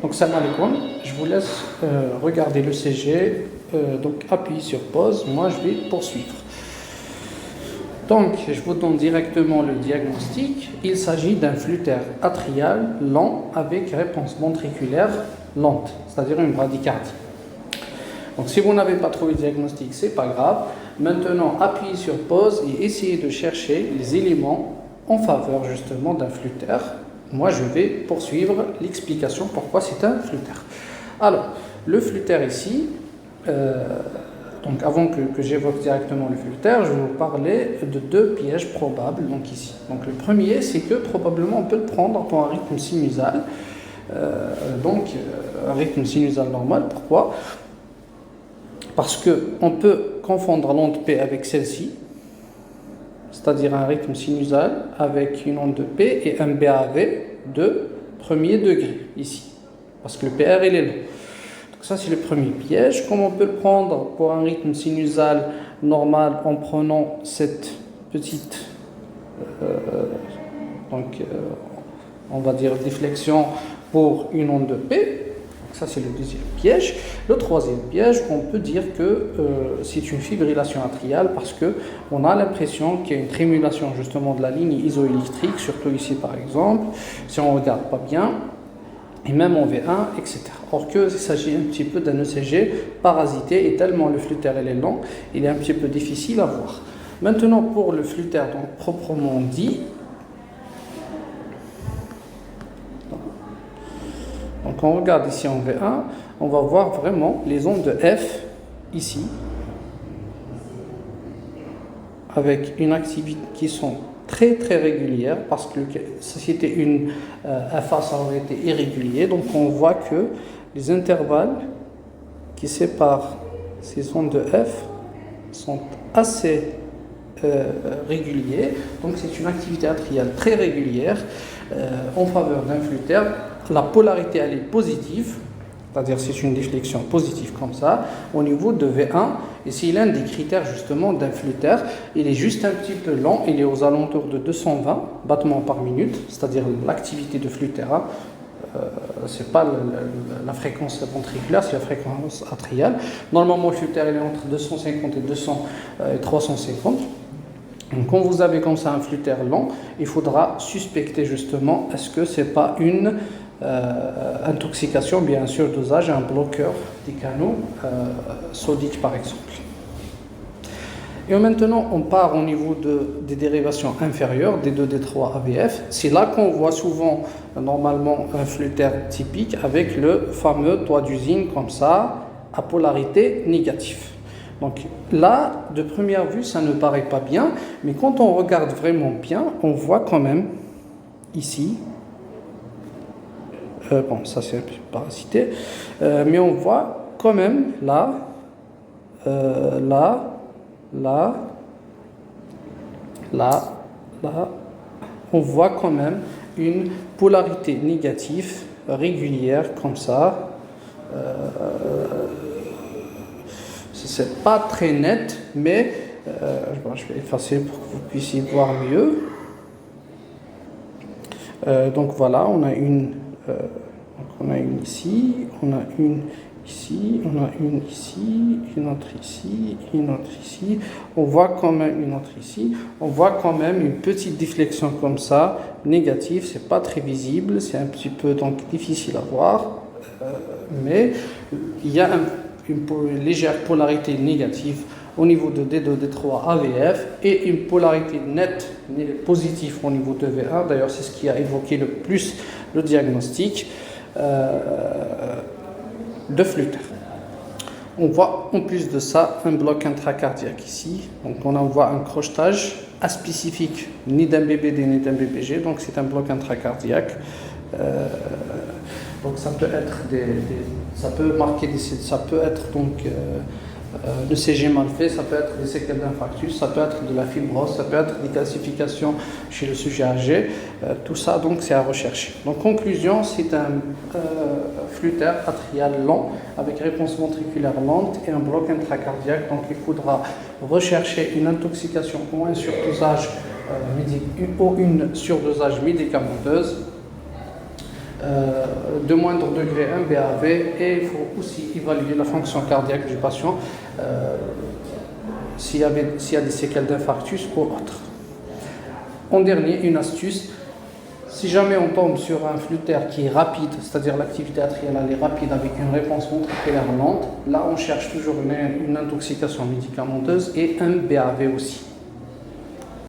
Donc, salam alaikum, je vous laisse regarder le CG, donc appuyez sur pause, moi je vais poursuivre. Donc, je vous donne directement le diagnostic. Il s'agit d'un flux-terre atrial lent avec réponse ventriculaire lente, c'est-à-dire une bradycardie. Donc, si vous n'avez pas trouvé le diagnostic, c'est pas grave. Maintenant, appuyez sur pause et essayez de chercher les éléments en faveur justement d'un flux-terre. Moi, je vais poursuivre l'explication pourquoi c'est un flux-terre. Alors, le flux-terre ici, donc avant que j'évoque directement le flux-terre, je vais vous parler de deux pièges probables donc ici. Donc, le premier, c'est que probablement on peut le prendre pour un rythme sinusal. Un rythme sinusal normal. Pourquoi ? Parce qu'on peut confondre l'onde P avec celle-ci, c'est-à-dire un rythme sinusal avec une onde de P et un BAV de premier degré, ici. Parce que le PR, il est long. Donc ça, c'est le premier piège. Comme on peut le prendre pour un rythme sinusal normal en prenant cette petite, on va dire, déflexion pour une onde de P. Ça, c'est le deuxième piège. Le troisième piège, on peut dire que c'est une fibrillation atriale parce qu'on a l'impression qu'il y a une trémulation justement de la ligne isoélectrique, surtout ici par exemple, si on ne regarde pas bien, et même en V1, etc. Or qu'il s'agit un petit peu d'un ECG parasité et tellement le flux-terre est lent, il est un petit peu difficile à voir. Maintenant, pour le flux-terre donc proprement dit, donc on regarde ici en V1, on va voir vraiment les ondes de F ici, avec une activité qui sont très très régulières, parce que si c'était une FA, ça aurait été irrégulier. Donc on voit que les intervalles qui séparent ces ondes de F sont assez réguliers. Donc c'est une activité atriale très régulière en faveur d'un flux-terre. La polarité, elle est positive, c'est-à-dire c'est une déflexion positive comme ça, au niveau de V1, et c'est l'un des critères justement d'un flux-terre. Il est juste un petit peu lent, il est aux alentours de 220 battements par minute, c'est-à-dire l'activité de flux-terre, c'est pas la fréquence ventriculaire, c'est la fréquence atriale. Normalement, le flux-terre il est entre 250 et 350. Donc, quand vous avez comme ça un flux-terre lent, il faudra suspecter justement est-ce que c'est pas une intoxication, bien sûr, dosage, un bloqueur des canaux sodiques par exemple. Et maintenant, on part au niveau des dérivations inférieures, D2, D3, AVF. C'est là qu'on voit souvent, normalement, un flux-terre typique avec le fameux toit d'usine comme ça, à polarité négative. Donc là, de première vue, ça ne paraît pas bien, mais quand on regarde vraiment bien, on voit quand même ici, ça c'est un peu parasité, mais on voit quand même là, on voit quand même une polarité négative régulière comme ça. C'est pas très net, mais je vais effacer pour que vous puissiez voir mieux. Donc voilà, on a une ici, on a une ici, on a une ici, une autre ici, une autre ici. On voit quand même une autre ici. On voit quand même une petite déflexion comme ça, négative. C'est pas très visible, c'est un petit peu donc difficile à voir, mais il y a une légère polarité négative au niveau de D2, D3, AVF et une polarité nette positive au niveau de V1. D'ailleurs, c'est ce qui a évoqué le plus le diagnostic de flux-terre. On voit en plus de ça un bloc intracardiaque ici. Donc on en voit un crochetage aspécifique ni d'un BBD ni d'un BBG. Donc c'est un bloc intracardiaque. Donc ça peut être ça peut être donc le CG mal fait, ça peut être des séquelles d'infarctus, ça peut être de la fibrose, ça peut être des calcifications chez le sujet âgé. Tout ça donc c'est à rechercher. Donc conclusion, c'est un flux-terre atrial lent avec réponse ventriculaire lente et un bloc intracardiaque. Donc il faudra rechercher une intoxication ou un surdosage médicamenteuse de moindre degré un BAV, et il faut aussi évaluer la fonction cardiaque du patient s'il y a des séquelles d'infarctus ou autre. En dernier, une astuce: si jamais on tombe sur un flux d'air qui est rapide, c'est-à-dire l'activité atriale elle est rapide avec une réponse ventriculaire lente, là on cherche toujours une intoxication médicamenteuse et un BAV aussi.